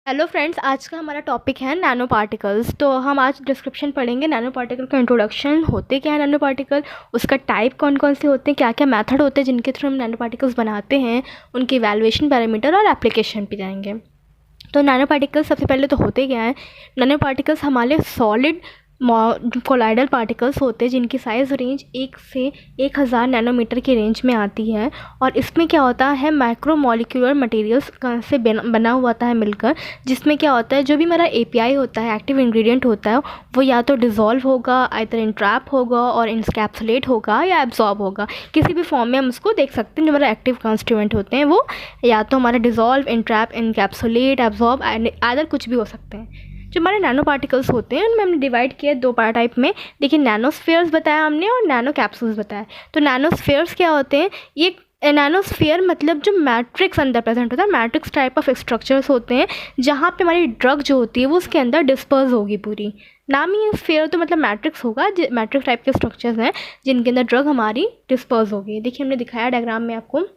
Hello friends, आज का हमारा टॉपिक है नैनो पार्टिकल्स। तो हम आज डिस्क्रिप्शन पढ़ेंगे नैनो पार्टिकल का इंट्रोडक्शन, होते क्या है नैनो पार्टिकल, उसका टाइप कौन कौन से होते हैं, क्या क्या मेथड होते हैं जिनके थ्रू हम नैनो पार्टिकल्स बनाते हैं, उनकी वैल्यूएशन पैरामीटर और एप्लीकेशन पे जाएंगे। तो नैनो पार्टिकल्स सबसे पहले तो होते क्या है। नैनो पार्टिकल्स हमारे सॉलिड कोलाइडल पार्टिकल्स होते हैं जिनकी साइज़ रेंज 1 से 1000 नैनोमीटर की रेंज में आती है। और इसमें क्या होता है, माइक्रो मॉलिक्यूलर मटेरियल्स से बना हुआ होता है मिलकर, जिसमें क्या होता है जो भी हमारा एपीआई होता है, एक्टिव इंग्रेडिएंट होता है, वो या तो डिज़ोल्व होगा, आइदर इंट्रैप होगा और इंस्कैप्सुलेट होगा या एब्जॉर्ब होगा। किसी भी फॉर्म में हम उसको देख सकते हैं। जो हमारा एक्टिव कॉन्स्टिट्यूएंट होते हैं वो या तो हमारा dissolve, entrap, encapsulate, absorb, either कुछ भी हो सकते हैं। जो हमारे नैनो पार्टिकल्स होते हैं उनमें हमने डिवाइड किया दो पार्ट टाइप में। देखिए, नैनोस्फेयर्स बताया हमने और नैनो कैप्सूल्स बताया। तो नैनोस्फेयर्स क्या होते हैं, ये नैनोस्फेयर मतलब जो मैट्रिक्स अंदर प्रेजेंट होता है, मैट्रिक्स टाइप ऑफ स्ट्रक्चर्स होते हैं जहाँ पे हमारी ड्रग जो होती है वो उसके अंदर डिस्पर्स होगी पूरी। नाम ही स्फेयर तो मतलब मैट्रिक्स होगा, मैट्रिक्स टाइप के स्ट्रक्चर्स हैं जिनके अंदर ड्रग हमारी डिस्पर्स होगी। देखिए, हमने दिखाया डायग्राम में आपको।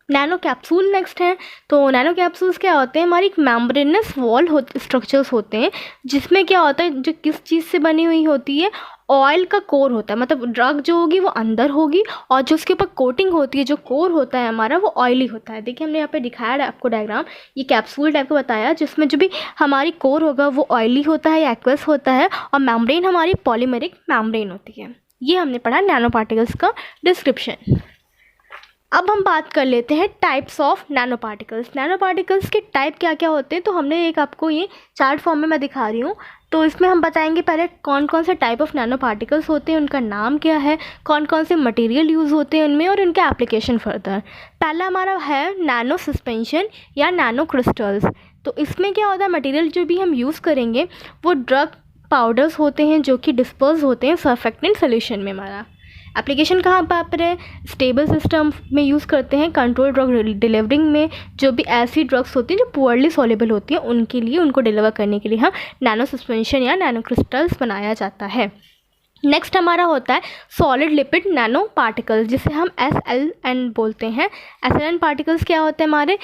नैनो कैप्सूल नेक्स्ट है। तो नैनो कैप्सूल्स क्या होते हैं, हमारी एक मेम्ब्रेनस वॉल स्ट्रक्चर्स होते हैं जिसमें क्या होता है, जो किस चीज़ से बनी हुई होती है, ऑयल का कोर होता है। मतलब ड्रग जो होगी वो अंदर होगी और जो उसके ऊपर कोटिंग होती है, जो कोर होता है हमारा, वो ऑयली होता है। देखिए, हमने यहाँ पे दिखाया आपको डायग्राम, ये कैप्सूल टाइप का बताया जिसमें जो भी हमारी कोर होगा वो ऑयली होता है, एक्वस होता है, और मेम्ब्रेन हमारी पॉलीमेरिक मेम्ब्रेन होती है। ये हमने पढ़ा नैनो पार्टिकल्स का डिस्क्रिप्शन। अब हम बात कर लेते हैं types of nano particles. Nano particles के टाइप क्या क्या होते हैं, तो हमने एक आपको ये चार्ट फॉर्म में मैं दिखा रही हूँ। तो इसमें हम बताएंगे पहले कौन कौन से टाइप ऑफ नैनो पार्टिकल्स होते हैं, उनका नाम क्या है, कौन कौन से मटेरियल यूज़ होते हैं उनमें और उनके एप्लीकेशन फर्दर। पहला हमारा है नैनो सस्पेंशन या नैनो क्रिस्टल्स। तो इसमें क्या होता है, मटेरियल जो भी हम यूज़ करेंगे वो ड्रग पाउडर्स होते हैं जो कि डिस्पर्स होते हैं सर्फेक्टेंट सोल्यूशन में। हमारा एप्लीकेशन कहाँ पर है, स्टेबल सिस्टम में यूज़ करते हैं, कंट्रोल ड्रग डिलीवरिंग में, जो भी ऐसी ड्रग्स होती हैं जो पुअरली सॉल्युबल होती हैं उनके लिए, उनको डिलीवर करने के लिए हम नैनो सस्पेंशन या नैनो क्रिस्टल्स बनाया जाता है। नेक्स्ट हमारा होता है सॉलिड लिपिड नैनो पार्टिकल्स, जिसे हम SLN बोलते हैं। SLN पार्टिकल्स क्या होते हैं हमारे,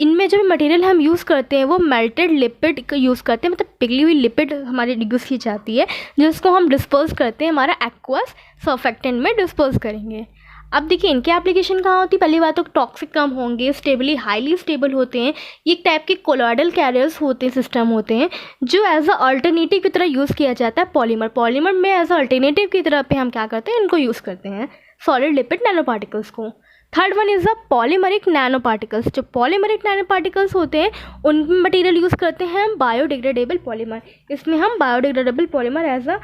इनमें जो भी मटेरियल हम यूज़ करते हैं वो मेल्टेड लिपिड का यूज़ करते हैं, मतलब पिघली हुई लिपिड हमारी यूज़ की जाती है जिसको हम डिस्पर्स करते हैं, हमारा एक्वस सर्फेक्टेंट में डिस्पर्स करेंगे। अब देखिए, इनके एप्लीकेशन कहाँ होती है। पहली बात तो टॉक्सिक कम होंगे, स्टेबली हाईली स्टेबल होते हैं। ये एक टाइप के कोलॉइडल कैरियर्स होते हैं, सिस्टम होते हैं जो एज अ अल्टरनेटिव की तरह यूज़ किया जाता है पॉलीमर में एज अ अल्टरनेटिव की तरह पे हम क्या करते हैं, इनको यूज़ करते हैं सॉलिड लिपिड नैनो पार्टिकल्स को। Third one is the polymeric nano particles. जो पॉलीमरिक नैनो पार्टिकल्स होते हैं उनमें मटेरियल यूज़ करते हैं हम बायोडिग्रेडेबल पॉलीमर। इसमें हम biodegradable polymer as a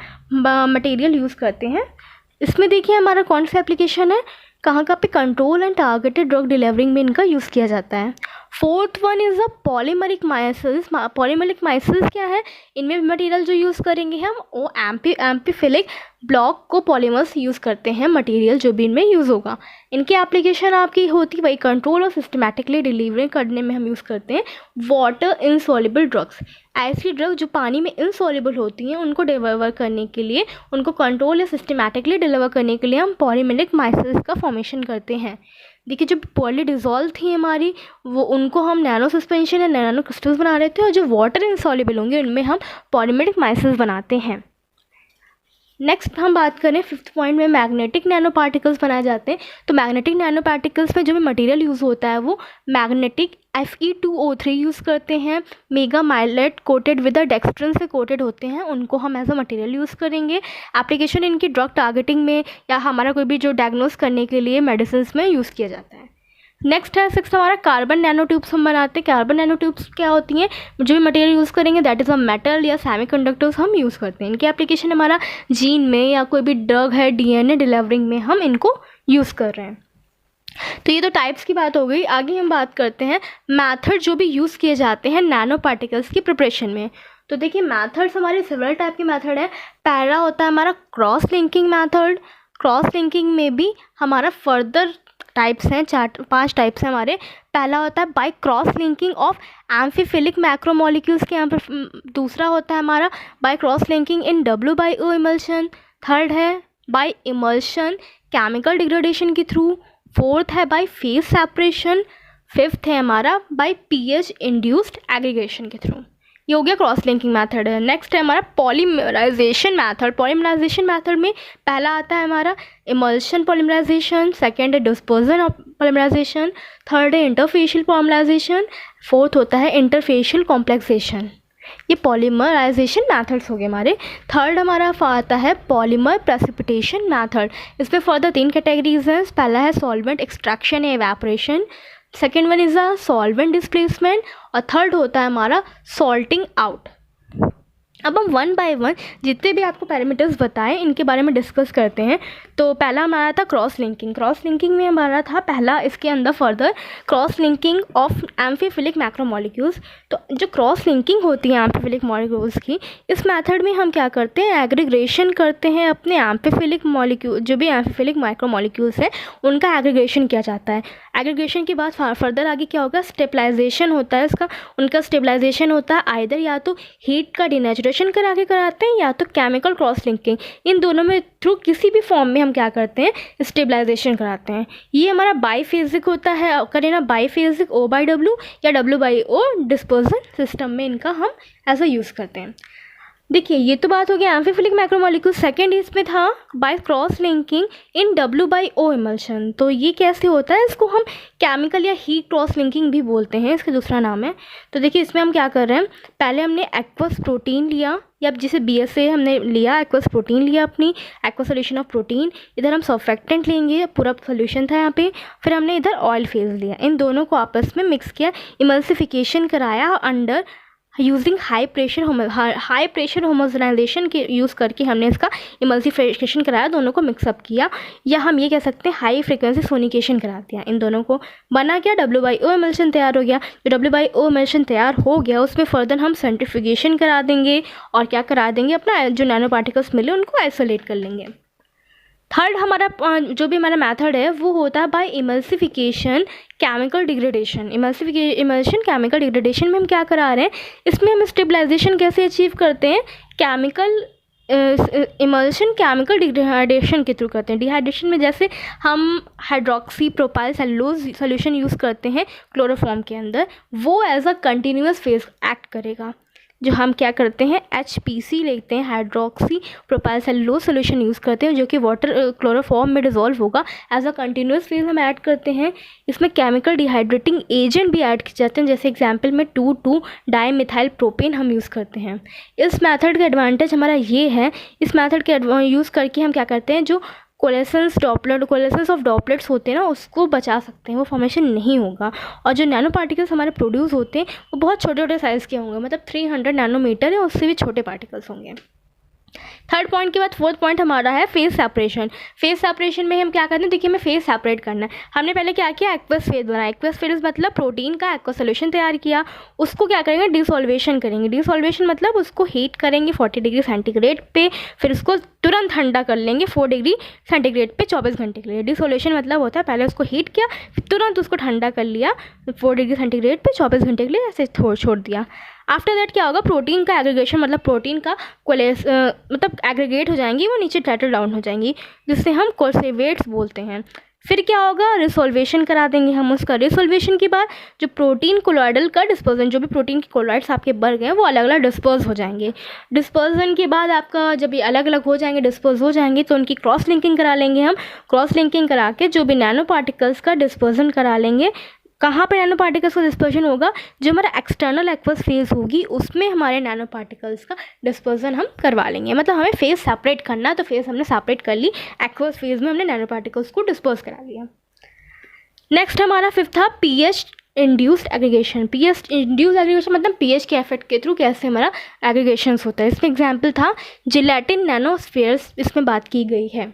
material use करते हैं। इसमें देखिए हमारा कौन सा एप्लीकेशन है, कहाँ कहाँ पे control and targeted drug delivering में इनका यूज़ किया जाता है। Fourth one is the polymeric micelles. Polymeric micelles क्या है, इनमें मटेरियल जो यूज़ करेंगे हम वो amphiphilic block copolymers use करते हैं, मटेरियल जो भी इनमें यूज़ होगा। इनकी एप्लीकेशन आपकी होती है वही कंट्रोल और सिस्टमैटिकली डिलीवरी करने में हम यूज़ करते हैं वाटर इनसॉल्युबल ड्रग्स। ऐसी ड्रग जो पानी में इनसॉल्युबल होती हैं उनको डिलीवर करने के लिए, उनको कंट्रोल या सिस्टमैटिकली डिलीवर करने के लिए हम पॉलीमरिक माइसिल्स का फॉर्मेशन करते हैं। देखिए, जो पॉली डिज़ोल्व थी हमारी वो उनको हम नैनो सस्पेंशन या नैनो क्रिस्टल्स बना रहे थे, और जो वाटर इनसॉल्युबल होंगे उनमें हम पॉलीमरिक माइसिल्स बनाते हैं। नेक्स्ट हम बात करें फिफ्थ पॉइंट में, मैग्नेटिक नैनो पार्टिकल्स बनाए जाते हैं। तो मैग्नेटिक नैनो पार्टिकल्स में जो भी मटेरियल यूज़ होता है वो मैग्नेटिक Fe2O3 यूज़ करते हैं। मेगा माइलेट कोटेड विद डेक्स्ट्रिन से कोटेड होते हैं, उनको हम एज अ मटेरियल यूज़ करेंगे। एप्लीकेशन इनकी ड्रग टारगेटिंग में या हमारा कोई भी जो डायग्नोस करने के लिए मेडिसिन में यूज़ किया जाता है। नेक्स्ट है सिक्स हमारा कार्बन नैनो ट्यूब्स हम बनाते हैं। कार्बन नैनो ट्यूब्स क्या होती हैं, जो भी मटेरियल यूज़ करेंगे दैट इज़ अ मेटल या सेमीकंडक्टर्स हम यूज़ करते हैं। इनकी एप्लीकेशन हमारा जीन में या कोई भी ड्रग है DNA डिलीवरिंग में हम इनको यूज़ कर रहे हैं। तो ये तो टाइप्स की बात हो गई। आगे हम बात करते हैं मैथड जो भी यूज़ किए जाते हैं नैनो पार्टिकल्स की प्रिपरेशन में। तो देखिए, मैथड्स हमारे सेवरल टाइप के मैथड है। पहला होता है हमारा cross linking method. Cross linking में भी हमारा फर्दर टाइप्स हैं, 4-5 टाइप्स हैं हमारे। पहला होता है by cross linking of amphiphilic macromolecules के यहाँ पर। दूसरा होता है हमारा by cross linking in WO emulsion. Third है बाय इमल्शन केमिकल डिग्रेडेशन के थ्रू। फोर्थ है बाय फेज सेपरेशन। फिफ्थ है हमारा बाय पीएच इंड्यूस्ड एग्रीगेशन के थ्रू, ये हो गया क्रॉस लिंकिंग मेथड है। नेक्स्ट है हमारा पॉलीमराइजेशन मेथड। पॉलीमराइजेशन मेथड में पहला आता है हमारा इमल्शन पॉलीमराइजेशन, सेकेंड है डिस्पर्जन पॉलीमराइजेशन, थर्ड है इंटरफेशियल पॉलीमराइजेशन, फोर्थ होता है इंटरफेशियल कॉम्प्लेक्सेशन। ये पॉलीमराइजेशन मेथड्स हो गए हमारे। थर्ड हमारा आता है पॉलीमर प्रेसिपिटेशन मेथड। इसमें फर्दर 3 कैटेगरीज हैं। पहला है सॉल्वेंट एक्सट्रैक्शन या evaporation, second one is a solvent displacement, और थर्ड होता है हमारा सॉल्टिंग आउट। अब हम वन बाय वन जितने भी आपको पैरामीटर्स बताएं इनके बारे में डिस्कस करते हैं। तो पहला हमारा था क्रॉस लिंकिंग। क्रॉस लिंकिंग में हमारा था पहला, इसके अंदर further cross linking of amphiphilic macromolecules. तो जो क्रॉस लिंकिंग होती है एम्फीफिलिक मॉलिक्यूल्स की, इस मेथड में हम क्या करते हैं, एग्रीग्रेशन करते हैं अपने एम्फीफिलिक मॉलिक्यूल, जो भी एम्फीफिलिक माइक्रोमोलिक्यूल्स है उनका एग्रीग्रेशन किया जाता है। एग्रीगेशन के बाद फर्दर आगे क्या होगा, स्टेबलाइजेशन होता है इसका। उनका स्टेबलाइजेशन होता है आइदर या तो हीट का डिनेचुरेशन करा के कराते हैं या तो केमिकल क्रॉस लिंकिंग, इन दोनों में थ्रू किसी भी फॉर्म में हम क्या करते हैं, स्टेबलाइजेशन कराते हैं। ये हमारा बाईफेजिक होता है, करें ना बाईफेजिक O/W या W/O डिस्पर्जन सिस्टम में इनका हम ऐसा यूज़ करते हैं। देखिए ये तो बात हो गई एम्फीफिलिक मैक्रोमोलिक्यूल। सेकेंड इसमें था by cross linking in W/O emulsion. तो ये कैसे होता है, इसको हम केमिकल या हीट क्रॉस लिंकिंग भी बोलते हैं, इसका दूसरा नाम है। तो देखिए इसमें हम क्या कर रहे हैं, पहले हमने एक्वस प्रोटीन लिया, या जिसे BSA हमने लिया, एक्वस प्रोटीन लिया अपनी, एक्वस सोल्यूशन ऑफ प्रोटीन, इधर हम सर्फेक्टेंट लेंगे, पूरा सोल्यूशन था यहाँ पे, फिर हमने इधर ऑयल फेज लिया, इन दोनों को आपस में मिक्स किया, इमल्सिफिकेशन कराया under using high pressure homogenization के यूज़ करके हमने इसका इमल्सिफिकेशन कराया, दोनों को मिक्सअप किया, या हम ये कह सकते हैं हाई फ्रिक्वेंसी सोनिकेशन करा दिया। इन दोनों को बना क्या, W/O इमल्शन तैयार हो गया। जो W/O इमल्शन तैयार हो गया उसमें फर्दर हम सेंट्रीफ्यूगेशन करा देंगे और क्या करा देंगे, अपना जो नैनो पार्टिकल्स मिले उनको आइसोलेट कर लेंगे। थर्ड हमारा जो भी हमारा मेथड है वो होता है by emulsification chemical degradation. Emulsion chemical degradation में हम क्या करा रहे हैं, इसमें हम स्टेबलाइजेशन कैसे अचीव करते हैं, केमिकल इमल्शन केमिकल डिहाइड्रेशन के थ्रू करते हैं। डिहाइड्रेशन में जैसे हम hydroxy propyl cellulose solution use करते हैं क्लोरोफॉर्म के अंदर, वो as a continuous phase act करेगा। जो हम क्या करते हैं, HPC लेते हैं, hydroxy propyl cellulose solution use करते हैं, जो कि वाटर क्लोरोफॉर्म में डिजोल्व होगा, एज अ कंटिन्यूस फेज हम ऐड करते हैं। इसमें केमिकल डिहाइड्रेटिंग एजेंट भी ऐड किए जाते हैं, जैसे एग्जांपल में 2,2-डाईमिथाइल प्रोपेन हम यूज़ करते हैं। इस मेथड का एडवांटेज हमारा ये है, इस मेथड के यूज़ करके हम क्या करते हैं, जो कोलेसेंस ऑफ डॉपलेट्स होते हैं ना, उसको बचा सकते हैं, वो फॉर्मेशन नहीं होगा। और जो नैनो पार्टिकल्स हमारे प्रोड्यूस होते हैं वो बहुत छोटे छोटे साइज़ के होंगे, मतलब 300 नैनोमीटर या उससे भी छोटे पार्टिकल्स होंगे। थर्ड पॉइंट के बाद फोर्थ पॉइंट हमारा है फेज सेपरेशन। फेज सेपरेशन में हम क्या करते हैं, देखिए हमें फेज सेपरेट करना है। हमने पहले क्या किया, एक्वस फेज बनाया। एक्वस फेज मतलब प्रोटीन का एक्वस सोल्यूशन तैयार किया, उसको क्या करेंगे, डिसॉल्वेशन करेंगे। डिसॉल्वेशन मतलब उसको हीट करेंगे 40 डिग्री सेंटीग्रेड पे, फिर उसको तुरंत ठंडा कर लेंगे 4 डिग्री सेंटीग्रेड पे 24 घंटे के लिए। डिसॉल्वेशन मतलब होता है पहले उसको हीट किया, फिर तुरंत उसको ठंडा कर लिया 4 डिग्री सेंटीग्रेड पे 24 घंटे के लिए, ऐसे छोड़ दिया। आफ्टर दैट क्या होगा, प्रोटीन का एग्रीगेशन मतलब प्रोटीन का मतलब एग्रीगेट हो जाएंगी, वो नीचे सेटल डाउन हो जाएंगी, जिससे हम कोर्सेवेट्स बोलते हैं। फिर क्या होगा, रिसोल्वेशन करा देंगे हम उसका। रिसोल्वेशन के बाद जो प्रोटीन कोलॉइडल का डिस्पर्जन, जो भी प्रोटीन के कोलॉइड्स आपके बढ़ गए हैं वो अलग अलग डिस्पर्स हो जाएंगे। डिस्पर्जन के बाद आपका जब ये अलग अलग हो जाएंगे, डिस्पर्स हो जाएंगे, तो उनकी क्रॉस लिंकिंग करा लेंगे हम। क्रॉस लिंकिंग करा के जो भी नैनो पार्टिकल्स का डिस्पर्जन करा लेंगे। कहाँ पे नैनो पार्टिकल्स का डिस्पर्जन होगा, जो हमारा एक्सटर्नल एक्वस फेज होगी उसमें हमारे नैनो पार्टिकल्स का डिस्पर्जन हम करवा लेंगे। मतलब हमें फेज सेपरेट करना है, तो फेज हमने सेपरेट कर ली, एक्वस फेज में हमने नैनो पार्टिकल्स को डिस्पर्स करा लिया। नेक्स्ट हमारा फिफ्थ था pH induced aggregation. PH induced aggregation मतलब पीएच के इफेक्ट के थ्रू कैसे हमारा एग्रीगेशंस होता है। इसमें एग्जाम्पल था जिलेटिन नैनोस्फीयर्स, इसमें बात की गई है।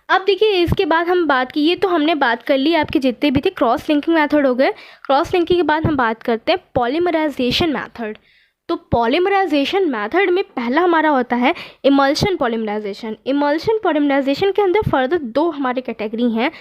अब देखिए इसके बाद हम बात की, ये तो हमने बात कर ली आपके जितने भी थे क्रॉस लिंकिंग मेथड हो गए। क्रॉस लिंकिंग के बाद हम बात करते हैं पॉलीमराइजेशन मेथड। तो पॉलीमराइजेशन मेथड में पहला हमारा होता है इमल्शन पॉलीमराइजेशन। इमल्शन पॉलीमराइजेशन के अंदर फर्दर 2 हमारे कैटेगरी हैं।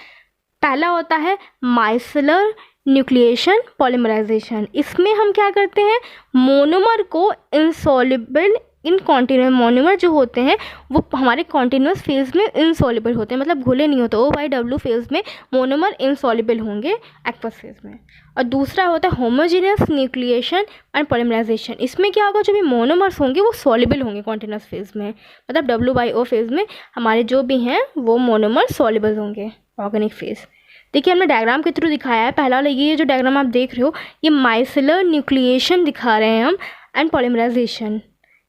पहला होता है माइसेलर न्यूक्लिएशन पॉलीमराइजेशन। इसमें हम क्या करते हैं, मोनोमर को इंसॉल्युबल इन कॉन्टिन्यूस मोनोमर जो होते हैं वो हमारे कॉन्टिन्यूस फेज में इनसॉल्युबल होते हैं, मतलब घुले नहीं होते। OH फेज में मोनोमर इनसॉल्युबल होंगे एक्वस फेज में। और दूसरा होता है होमोजेनियस न्यूक्लिएशन एंड पॉलीमराइजेशन। इसमें क्या होगा, जो भी मोनोमर्स होंगे वो सॉल्युबल होंगे कॉन्टिन्यूस फेज में, मतलब WO फेज में हमारे जो भी हैं वो मोनोमर सॉल्युबल होंगे ऑर्गेनिक फेज। देखिए हमने डायग्राम के थ्रू दिखाया है। पहला वाला ये जो डायग्राम आप देख रहे हो ये माइसेलर न्यूक्लिएशन दिखा रहे हैं हम एंड पॉलीमराइजेशन।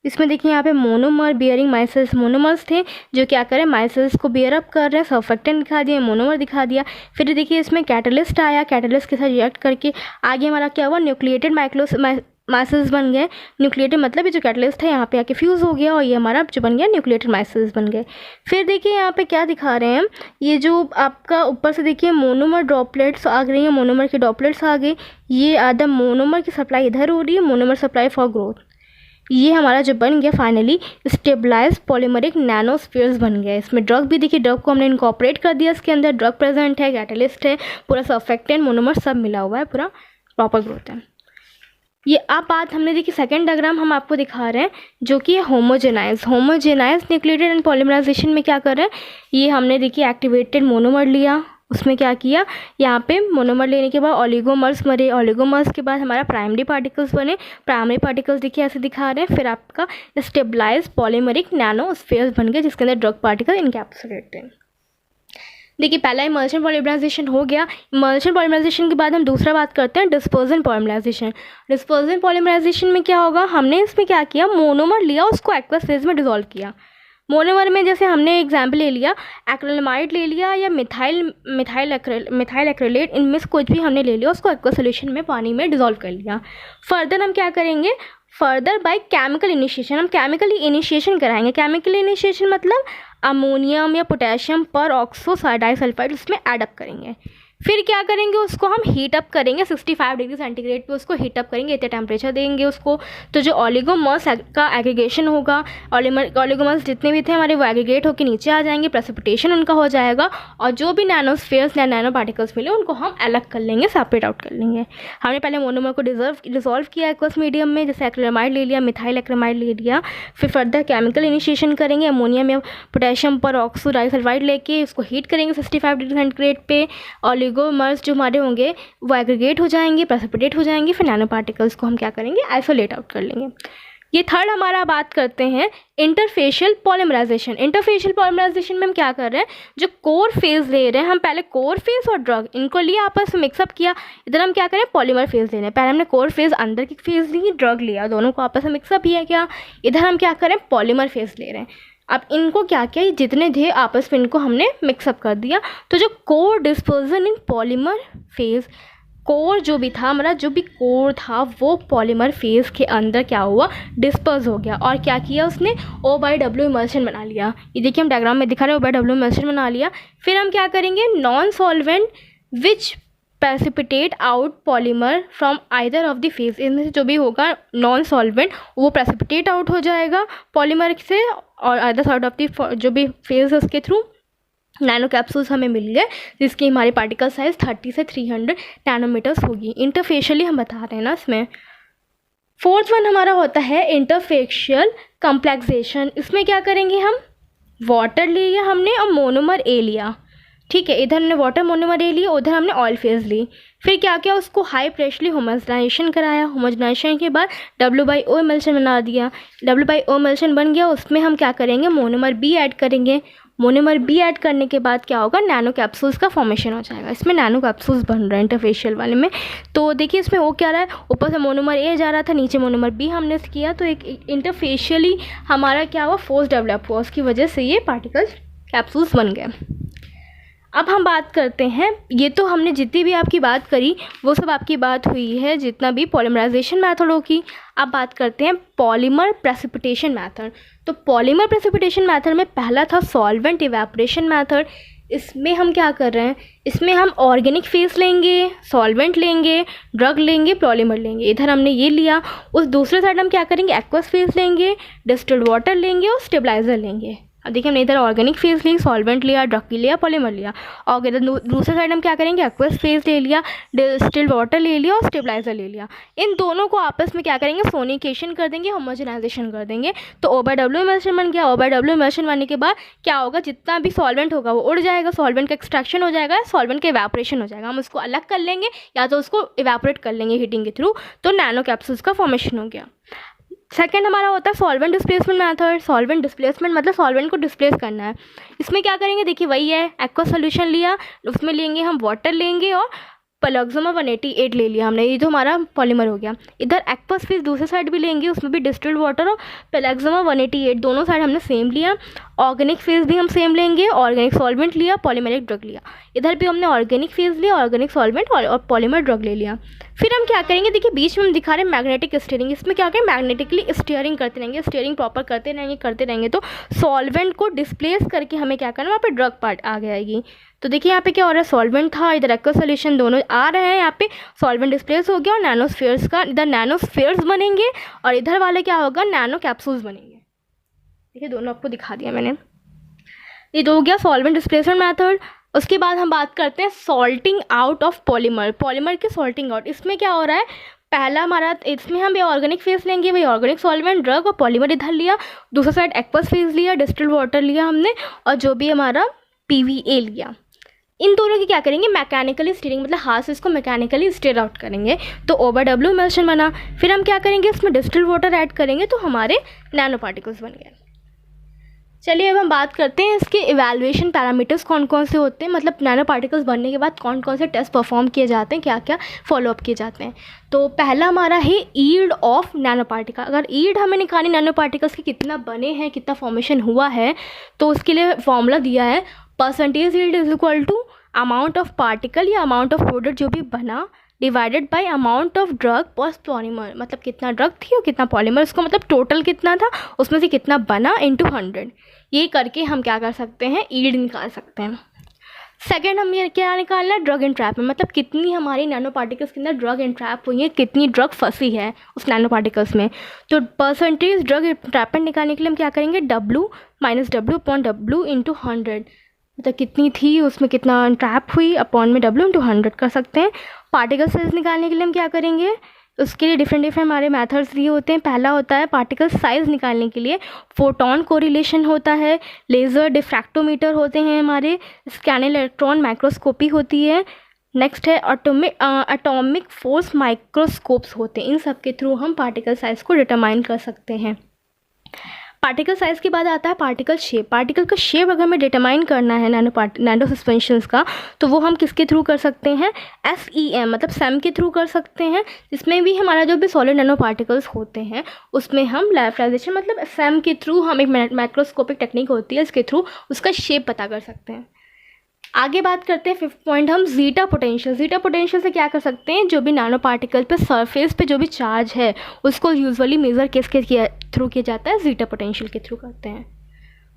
इसमें देखिए यहाँ पे मोनोमर बियरिंग माइसेल्स मोनोमर्स थे जो क्या करें माइसेल्स को बियर अप कर रहे हैं, सर्फेक्टेंट दिखा दिया, मोनोमर दिखा दिया। फिर देखिए इसमें कैटलिस्ट आया, कैटलिस्ट के साथ रिएक्ट करके आगे हमारा क्या हुआ, न्यूक्लिएटेड माइसेल्स बन गए। न्यूक्लिएटेड मतलब ये जो कैटलिस्ट है यहाँ पे आके फ्यूज़ हो गया और ये हमारा जो बन गया न्यूक्लिएटेड माइसेल्स बन गए। फिर देखिए यहाँ पे क्या दिखा रहे हैं, ये जो आपका ऊपर से देखिए मोनोमर ड्रॉपलेट्स आ गई हैं, मोनोमर के ड्रॉपलेट्स आ गए। ये आधा मोनोमर की सप्लाई इधर हो रही है, मोनोमर सप्लाई फॉर ग्रोथ। ये हमारा जो बन गया फाइनली स्टेबलाइज पॉलीमरिक नैनोस्फीयर्स बन गया। इसमें ड्रग भी देखिए, ड्रग को हमने इनकॉर्पोरेट कर दिया, इसके अंदर ड्रग प्रेजेंट है, कैटलिस्ट है, पूरा सर्फेक्टेंट मोनोमर सब मिला हुआ है, पूरा प्रॉपर ग्रोथ है। ये अब बात हमने देखी सेकंड डायग्राम हम आपको दिखा रहे हैं जो कि है होमोजेनाइज न्यूक्लिएटेड एंड पॉलीमराइजेशन में क्या कर रहे हैं, ये हमने देखिए एक्टिवेटेड मोनोमर लिया, उसमें क्या किया, यहाँ पे मोनोमर लेने के बाद ओलिगोमर्स मरे, ओलिगोमर्स के बाद हमारा प्राइमरी पार्टिकल्स बने। प्राइमरी पार्टिकल्स देखिए ऐसे दिखा रहे हैं। फिर आपका स्टेबलाइज पॉलीमरिक नैनोस्फीयर्स बन गए जिसके अंदर ड्रग पार्टिकल इनकैप्सुलेटेड हैं। देखिए पहला इमल्शन पॉलीमराइजेशन हो गया। इमल्शन पॉलीमराइजेशन के बाद हम दूसरा बात करते हैं डिस्पर्जन पॉलीमराइजेशन। डिस्पर्जन पॉलीमराइजेशन में क्या होगा, हमने इसमें क्या किया, मोनोमर लिया, उसको एक्वस फेज में डिसॉल्व किया। मोनोमर में जैसे हमने एग्जाम्पल ले लिया एक्रिलामाइड ले लिया या मिथाइल एक्रिलेट, इनमें से कुछ भी हमने ले लिया, उसको एक्वस सोल्यूशन में पानी में डिसॉल्व कर लिया। फर्दर हम क्या करेंगे, फर्दर बाय केमिकल इनिशिएशन, हम केमिकली इनिशिएशन कराएंगे। केमिकल इनिशिएशन मतलब अमोनियम या पोटेशियम पर ऑक्सो डाइसल्फाइड उसमें ऐड अप करेंगे। फिर क्या करेंगे, उसको हम हीट अप करेंगे 65 डिग्री सेंटीग्रेड पे, उसको हीट अप करेंगे, इतना टेम्परेचर देंगे उसको। तो जो ओलिगोमर्स का एग्रीगेशन होगा, ओलिगोमर्स जितने भी थे हमारे वो एग्रीगेट होकर नीचे आ जाएंगे, प्रेसिपिटेशन उनका हो जाएगा और जो भी नैनोस्फीयर्स या नैनो पार्टिकल्स मिले उनको हम अलग कर लेंगे, सेपरेट आउट कर लेंगे। हमने पहले मोनोमर को डिसॉल्व किया एक्वस मीडियम में, जैसे एक्रिलामाइड ले लिया, मिथाइल एक्रिलामाइड ले लिया। फिर फर्दर केमिकल इनिशिएशन करेंगे, अमोनियम या पोटेशियम पर ऑक्सो डाइसल्फाइड लेके उसको हीट करेंगे 65 डिग्री सेंटीग्रेड पे। ओलिगोमर्स जो हमारे होंगे वो एग्रीगेट हो जाएंगे, प्रेसिपिटेट हो जाएंगे। फिर नैनो पार्टिकल्स को हम क्या करेंगे, आइसोलेट आउट कर लेंगे। ये थर्ड हमारा बात करते हैं इंटरफेशियल पॉलीमराइजेशन। इंटरफेशियल पॉलीमराइजेशन में हम क्या कर रहे हैं, जो कोर फेज ले रहे हैं हम, पहले कोर फेज और ड्रग इनको लिया, आपस में मिक्सअप किया। इधर हम क्या करें, पॉलीमर फेज ले रहे हैं। पहले हमने कोर फेज अंदर की फेज ली, ड्रग लिया, दोनों को आपस में मिक्सअप किया क्या। इधर हम क्या करें, पॉलीमर फेज ले रहे हैं। अब इनको क्या किया, जितने थे आपस में इनको हमने मिक्सअप कर दिया। तो जो core dispersion in polymer phase, core जो भी था हमारा, जो भी कोर था वो पॉलीमर फेज के अंदर क्या हुआ, डिस्पर्स हो गया। और क्या किया उसने, OW इमल्शन बना लिया। ये देखिए हम डायग्राम में दिखा रहे हैं, OW इमल्शन बना लिया। फिर हम क्या करेंगे, non solvent which precipitate out polymer from either of the phase, इनमें से जो भी होगा नॉन सॉल्वेंट वो प्रेसिपिटेट आउट हो जाएगा पॉलीमर से और अदर साइड ऑफ द जो भी फेज है उसके थ्रू। नैनो कैप्सूल्स हमें मिल गए जिसकी हमारी पार्टिकल साइज 30 से 300 नैनोमीटर्स होगी। इंटरफेशियली हम बता रहे हैं ना इसमें। फोर्थ वन हमारा होता है इंटरफेशियल कॉम्प्लेक्सेशन। इसमें क्या करेंगे, हम वाटर लिया हमने और मोनोमर ए लिया, ठीक है। इधर हमने वाटर मोनोमर ए लिया, उधर हमने ऑयल फेज ली। फिर क्या किया, उसको हाई प्रेशरली होमोजनाइजेशन कराया। होमोजनाइजेशन के बाद WO इमल्शन बना दिया। WO इमल्शन बन गया, उसमें हम क्या करेंगे, मोनोमर बी ऐड करेंगे। मोनोमर बी ऐड करने के बाद क्या होगा, नैनो कैप्सूल्स का फॉर्मेशन हो जाएगा। इसमें नैनो कैप्सूल्स बन रहे हैं इंटरफेशियल वाले में। तो देखिए इसमें वो क्या रहा है, ऊपर से मोनोमर ए जा रहा था, नीचे मोनोमर बी हमने किया, तो एक इंटरफेशियली हमारा क्या हुआ, फोर्स डेवलप हुआ, उसकी वजह से ये पार्टिकल्स कैप्सूल्स बन गए। अब हम बात करते हैं, ये तो हमने जितनी भी आपकी बात करी वो सब आपकी बात हुई है, जितना भी पॉलीमराइजेशन मेथडों की। अब बात करते हैं पॉलीमर प्रेसिपिटेशन मेथड। तो पॉलीमर प्रेसिपिटेशन मेथड में पहला था सॉल्वेंट इवेपोरेशन मेथड। इसमें हम क्या कर रहे हैं, इसमें हम ऑर्गेनिक फेस लेंगे, सॉल्वेंट लेंगे, ड्रग लेंगे, पॉलीमर लेंगे। इधर हमने ये लिया। उस दूसरे साइड हम क्या करेंगे, एक्वस फेस लेंगे, डिस्टिल्ड वाटर लेंगे और स्टेबलाइज़र लेंगे। अब देखिए हमने इधर ऑर्गेनिक फेज ली, सॉल्वेंट लिया, ड्रग लिया, पॉलीमर लिया, और इधर दूसरे साइड हम क्या करेंगे, एक्वस फेज ले लिया, डिस्टिल्ड वाटर ले लिया और स्टेबलाइजर ले लिया। इन दोनों को आपस में क्या करेंगे, सोनिकेशन कर देंगे, होमोजेनाइजेशन कर देंगे। तो O/W इमल्शन बन गया। O/W इमल्शन बनने के बाद क्या होगा, जितना भी सॉल्वेंट होगा वो उड़ जाएगा, सॉल्वेंट का एक्सट्रैक्शन हो जाएगा, सॉल्वेंट का इवेपोरेशन हो जाएगा। हम उसको अलग कर लेंगे या तो उसको इवेपोरेट कर लेंगे हीटिंग के थ्रू, तो नैनो कैप्सूल्स का फॉर्मेशन हो गया। सेकेंड हमारा होता है solvent displacement method. Solvent displacement मतलब सॉल्वेंट को डिस्प्लेस करना है। इसमें क्या करेंगे, देखिए वही है, एक्वा सोल्यूशन लिया, उसमें लेंगे हम वाटर लेंगे और पलक्सोमा 188 ले लिया हमने, ये जो हमारा पॉलीमर हो गया। इधर एक्वस फेज दूसरे साइड भी लेंगे, उसमें भी डिस्टिल्ड वाटर और पलक्सोमा 188 दोनों साइड हमने सेम लिया। ऑर्गेनिक फेज भी हम सेम लेंगे, ऑर्गेनिक सॉल्वेंट लिया, पॉलीमरिक ड्रग लिया। इधर भी हमने ऑर्गेनिक फेज लिया, ऑर्गेनिक सॉल्वेंट और पॉलीमर ड्रग ले लिया। फिर हम क्या करेंगे, देखिए बीच में हम दिखा रहे हैं मैग्नेटिक स्टीयरिंग। इसमें क्या करें, मैग्नेटिकली स्टीयरिंग करते रहेंगे, स्टीयरिंग प्रॉपर करते रहेंगे तो सॉल्वेंट को डिस्प्लेस करके हमें क्या करना है, वहाँ पे ड्रग पार्ट आ जाएगी। तो देखिए यहाँ पे क्या हो रहा है, सॉल्वेंट था, इधर एक्वा सोल्यूशन, दोनों आ रहे हैं, यहाँ पे सॉल्वेंट डिस्प्लेस हो गया और नैनोस्फीयर्स का, इधर नैनोस्फीयर्स बनेंगे और इधर वाले क्या होगा, नैनो कैप्सूल्स बनेंगे। देखिए दोनों आपको दिखा दिया मैंने। ये तो हो गया सॉल्वेंट डिस्प्लेसमेंट मेथड। उसके बाद हम बात करते हैं salting out of polymer, polymer के सॉल्टिंग आउट। इसमें क्या हो रहा है, पहला हमारा, इसमें हम ये ऑर्गेनिक फेज लेंगे, वही ऑर्गेनिक सॉल्वेंट, ड्रग और पॉलीमर इधर लिया, दूसरा साइड एक्वस फेज लिया, डिस्टिल्ड वाटर लिया हमने, और जो भी हमारा PVA लिया। इन दोनों की क्या करेंगे, मैकेनिकली स्टीयरिंग, मतलब हाथ से इसको मैकेनिकली स्टीयर आउट करेंगे, तो O/W इमल्शन बना। फिर हम क्या करेंगे, इसमें डिस्टिल्ड वाटर ऐड करेंगे तो हमारे नैनो पार्टिकल्स बन गए। चलिए अब हम बात करते हैं इसके इवैल्यूएशन पैरामीटर्स कौन कौन से होते हैं, मतलब नैनो पार्टिकल्स बनने के बाद कौन कौन से टेस्ट परफॉर्म किए जाते हैं, क्या क्या फॉलोअप किए जाते हैं। तो पहला हमारा है यील्ड ऑफ नैनो पार्टिकल। अगर यील्ड हमें निकालनी नैनो पार्टिकल्स की, कितना बने हैं, कितना फॉर्मेशन हुआ है, तो उसके लिए फॉर्मूला दिया है, percentage yield is equal to amount of particle या अमाउंट ऑफ प्रोडक्ट जो भी बना divided by amount of drug plus polymer, मतलब कितना ड्रग थी और कितना पॉलीमर, उसको मतलब टोटल कितना था, उसमें से कितना बना इंटू 100। ये करके हम क्या कर सकते हैं, यील्ड निकाल सकते हैं। सेकेंड हम ये क्या निकालना है, ड्रग एंट्रैपमेंट, मतलब कितनी हमारी नैनो पार्टिकल्स के अंदर ड्रग एंट्रैप हुई है, कितनी ड्रग फंसी है उस नैनो पार्टिकल्स में। तो परसेंटेज ड्रग एंट्रैपमेंट निकालने के लिए हम क्या करेंगे, W - W upon W into 100, मतलब कितनी थी उसमें कितना ट्रैप हुई, अपॉन में W इंटू 100 कर सकते हैं। पार्टिकल साइज निकालने के लिए हम क्या करेंगे, उसके लिए डिफरेंट हमारे मेथड्स दिए होते हैं। पहला होता है पार्टिकल साइज़ निकालने के लिए फोटोन कोरिलेशन होता है, लेज़र डिफ्रैक्टोमीटर होते हैं हमारे, स्कैन इलेक्ट्रॉन माइक्रोस्कोपी होती है, नेक्स्ट है एटॉमिक फोर्स माइक्रोस्कोप्स होते हैं। इन सब के थ्रू हम पार्टिकल साइज़ को डिटरमाइन कर सकते हैं। पार्टिकल साइज़ के बाद आता है पार्टिकल शेप। पार्टिकल का शेप अगर हमें डिटरमाइन करना है नैनो सस्पेंशंस का, तो वो हम किसके थ्रू कर सकते हैं, SEM मतलब SEM के थ्रू कर सकते हैं। जिसमें भी हमारा जो भी सॉलिड नैनो पार्टिकल्स होते हैं उसमें हम लाइफराइजेशन मतलब SEM के थ्रू, हम एक माइक्रोस्कोपिक टेक्निक होती है, इसके थ्रू उसका शेप पता कर सकते हैं। आगे बात करते हैं 5th पॉइंट हम जीटा पोटेंशियल। जीटा पोटेंशियल से क्या कर सकते हैं, जो भी नैनो पार्टिकल पे सरफेस पे जो भी चार्ज है उसको यूजुअली मेज़र किसके थ्रू किया जाता है, जीटा पोटेंशियल के थ्रू करते हैं।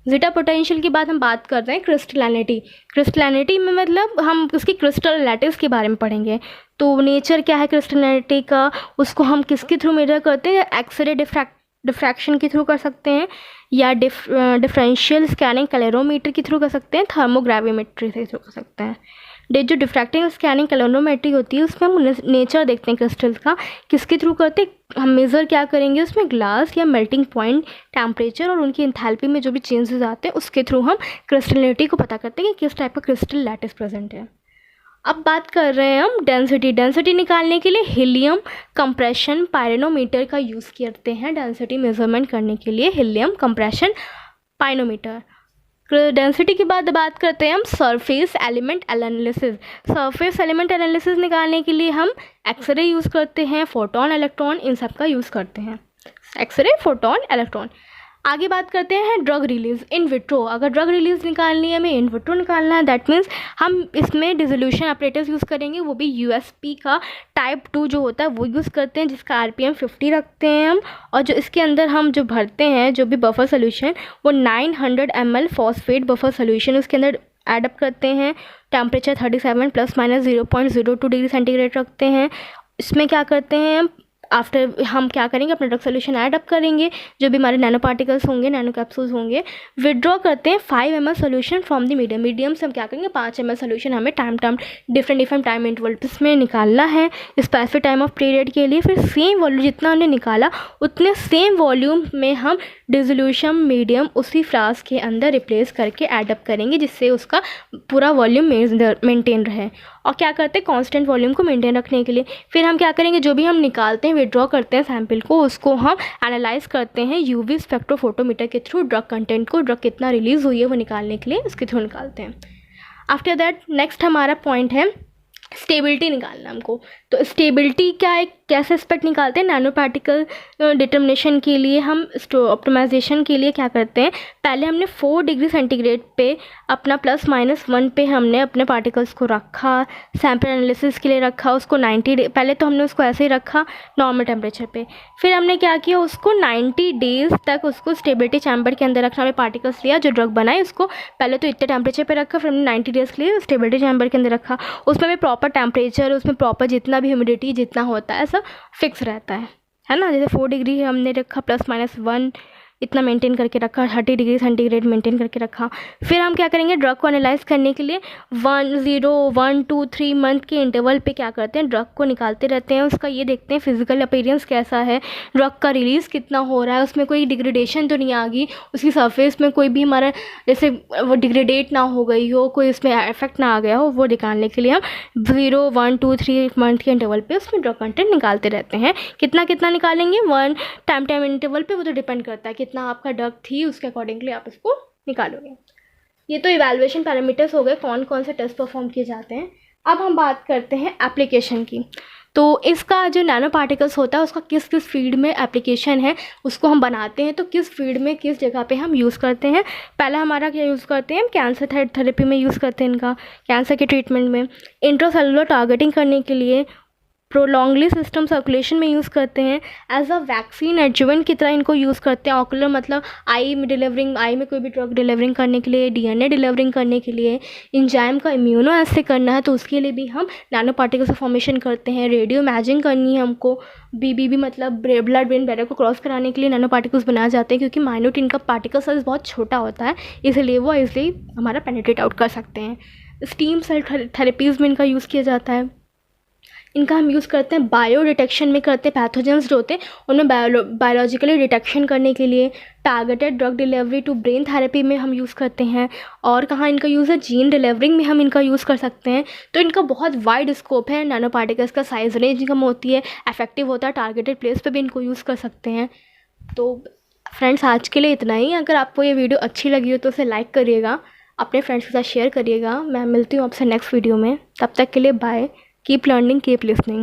जीटा पोटेंशियल के बाद हम बात कर रहे हैं क्रिस्टलिनिटी। क्रिस्टलिनिटी में मतलब हम उसकी क्रिस्टल लैटिस के बारे में पढ़ेंगे। तो नेचर क्या है क्रिस्टलिनिटी का, उसको हम किसके थ्रू मेजर करते हैं, एक्सरे डिफ्रैक्शन के थ्रू कर सकते हैं, या डिफरेंशियल स्कैनिंग कैलेरोमीटर के थ्रू कर सकते हैं, थर्मोग्राविमेट्री से थ्रू कर सकते हैं। जो डिफ्रैक्टिंग स्कैनिंग कैलेरोमेट्री होती है उसमें हम नेचर देखते हैं क्रिस्टल्स का, किसके थ्रू करते हैं, हम मेज़र क्या करेंगे उसमें ग्लास या मेल्टिंग पॉइंट टेम्परेचर और उनकी एंथैल्पी में जो भी चेंजेस आते हैं उसके थ्रू हम क्रिस्टलिनिटी को पता करते हैं कि किस टाइप का क्रिस्टल लैटिस प्रेजेंट है। अब बात कर रहे हैं हम डेंसिटी। डेंसिटी निकालने के लिए हीलियम कंप्रेशन पायरोनोमीटर का यूज़ करते हैं। डेंसिटी मेजरमेंट करने के लिए हीलियम कंप्रेशन पायरोनोमीटर। डेंसिटी के बाद बात करते हैं हम surface element analysis. Surface element analysis निकालने के लिए हम एक्सरे यूज़ करते हैं, फोटोन, इलेक्ट्रॉन, इन सब का यूज़ करते हैं। X ray, photon, electron. आगे बात करते हैं ड्रग रिलीज इन विट्रो। अगर ड्रग रिलीज निकालनी है, हमें इन विट्रो निकालना है, दैट मीन्स हम इसमें डिसोल्यूशन ऑपरेटर्स यूज़ करेंगे, वो भी USP का टाइप 2 जो होता है वो यूज़ करते हैं, जिसका RPM 50 रखते हैं हम। और जो इसके अंदर हम जो भरते हैं जो भी बफर सोल्यूशन, वो 900 ml फॉस्फेट बफर सोल्यूशन उसके अंदर एडअप करते हैं। टेम्परेचर 37 ± 0.02 डिग्री सेंटीग्रेड रखते हैं। इसमें क्या करते हैं हम, आफ्टर हम क्या करेंगे, अपना ड्रग सोल्यूशन ऐड अप करेंगे, जो भी हमारे नैनो पार्टिकल्स होंगे, नैनो कैप्सूल्स होंगे, विड्रॉ करते हैं 5 ml solution from the medium से हम क्या करेंगे, 5 ml सोल्यूशन हमें डिफरेंट टाइम इंटरवल्स में निकालना है स्पेसिफिक टाइम ऑफ पीरियड के लिए। फिर सेम वॉल्यूम जितना हमने निकाला उतने सेम वॉल्यूम में हम डिसोल्यूशन मीडियम उसी फ्लास्क के अंदर रिप्लेस करके ऐड अप करेंगे, जिससे उसका पूरा वॉल्यूम मेंटेन रहे। और क्या करते हैं, कांस्टेंट वॉल्यूम को मेंटेन रखने के लिए फिर हम क्या करेंगे, जो भी हम निकालते हैं, विड्रॉ करते हैं सैंपल को, उसको हम एनालाइज करते हैं यूवी स्पेक्ट्रोफोटोमीटर के थ्रू। ड्रग कंटेंट को, ड्रग कितना रिलीज़ हुई है वो निकालने के लिए उसके थ्रू निकालते हैं। आफ्टर दैट नेक्स्ट हमारा पॉइंट है स्टेबिलिटी निकालना हमको। तो स्टेबिलिटी क्या है, कैसे एस्पेक्ट निकालते हैं, नैनो पार्टिकल डिटर्मिनेशन के लिए हम ऑप्टिमाइजेशन के लिए क्या करते हैं, पहले हमने 4 डिग्री सेंटीग्रेड पे अपना +-1 पे हमने अपने पार्टिकल्स को रखा, सैम्पल एनालिसिस के लिए रखा उसको 90 पहले तो हमने उसको ऐसे ही रखा नॉर्मल टेम्परेचर पे। फिर हमने क्या किया, उसको 90 डेज़ तक उसको स्टेबिलिटी चैम्बर के अंदर रखना। हमने पार्टिकल्स लिया जो ड्रग बनाए, उसको पहले तो इतने टेम्परेचर पे रखा, फिर हमने 90 डेज़ के लिए स्टेबिलिटी चैम्बर के अंदर रखा। उसमें भी प्रॉपर टेम्परेचर, उसमें प्रॉपर जितना भी ह्यूमिडिटी जितना होता है सब फिक्स रहता है ना। जैसे 4 डिग्री हमने रखा, +-1 इतना मेंटेन करके रखा, 30 डिग्री सेंटीग्रेड मेंटेन करके रखा। फिर हम क्या करेंगे, ड्रग को एनालाइज करने के लिए 1, 0, 1, 2, 3 मंथ के इंटरवल पे क्या करते हैं, ड्रग को निकालते रहते हैं। उसका ये देखते हैं फिजिकल अपीयरेंस कैसा है, ड्रग का रिलीज़ कितना हो रहा है, उसमें कोई डिग्रेडेशन तो नहीं आ गई, उसकी सरफेस में कोई भी हमारा जैसे वो डिग्रेडेट ना हो गई हो, कोई उसमें इफेक्ट ना आ गया हो, वो निकालने के लिए हम 0, 1, 2, 3 मंथ के इंटरवल पे उसमें ड्रग कंटेंट निकालते रहते हैं। कितना कितना निकालेंगे, 1 टाइम इंटरवल पे, वो तो डिपेंड करता है कितना आपका ड्रग थी, उसके अकॉर्डिंगली आप उसको निकालोगे। ये तो इवैल्यूएशन पैरामीटर्स हो गए, कौन कौन से टेस्ट परफॉर्म किए जाते हैं। अब हम बात करते हैं एप्लीकेशन की। तो इसका जो नैनो पार्टिकल्स होता है उसका किस किस फील्ड में एप्लीकेशन है, उसको हम बनाते हैं तो किस फील्ड में किस जगह पे हम यूज़ करते हैं। पहला हमारा क्या यूज़ करते हैं, कैंसर थेरेपी में यूज़ करते हैं इनका, कैंसर के ट्रीटमेंट में, इंट्रासेलुलर टारगेटिंग करने के लिए, प्रोलॉन्गली सिस्टम सर्कुलेशन में यूज़ करते हैं, एज अ वैक्सीन एडजुवेंट की तरह इनको यूज़ करते हैं। ऑकुलर मतलब आई में डिलीवरिंग, आई में कोई भी ड्रग डिलीवरिंग करने के लिए, डीएनए डिलीवरिंग करने के लिए, इंजाइम का इम्यूनो एसे करना है तो उसके लिए भी हम नैनो पार्टिकल्स फॉर्मेशन करते हैं। रेडियो इमेजिंग करनी है हमको, बीबीबी मतलब ब्लड ब्रेन बैरियर को क्रॉस कराने के लिए नैनो पार्टिकल्स बनाए जाते हैं, क्योंकि माइन्यूट इनका पार्टिकल साइज बहुत छोटा होता है, इसलिए वो इजली हमारा पेनिट्रेट आउट कर सकते हैं। स्टीम सेल थेरेपीज़ में इनका यूज़ किया जाता है। इनका हम यूज़ करते हैं बायो डिटेक्शन में, करते हैं पैथोजेंस जो होते हैं उनमें बायोलॉजिकली डिटेक्शन करने के लिए। Targeted drug delivery to brain therapy में हम यूज़ करते हैं। और कहाँ इनका यूज़ है, जीन डिलीवरिंग में हम इनका यूज़ कर सकते हैं। तो इनका बहुत वाइड स्कोप है, नैनो पार्टिकल्स का साइज़ रेंज कम होती है, इफेक्टिव होता है, टारगेटेड प्लेस पे भी इनको यूज़ कर सकते हैं। तो फ्रेंड्स आज के लिए इतना ही। अगर आपको ये वीडियो अच्छी लगी हो तो उसे लाइक करिएगा, अपने फ्रेंड्स के साथ शेयर करिएगा। मैं मिलती हूँ आपसे नेक्स्ट वीडियो में, तब तक के लिए bye. Keep learning, keep listening.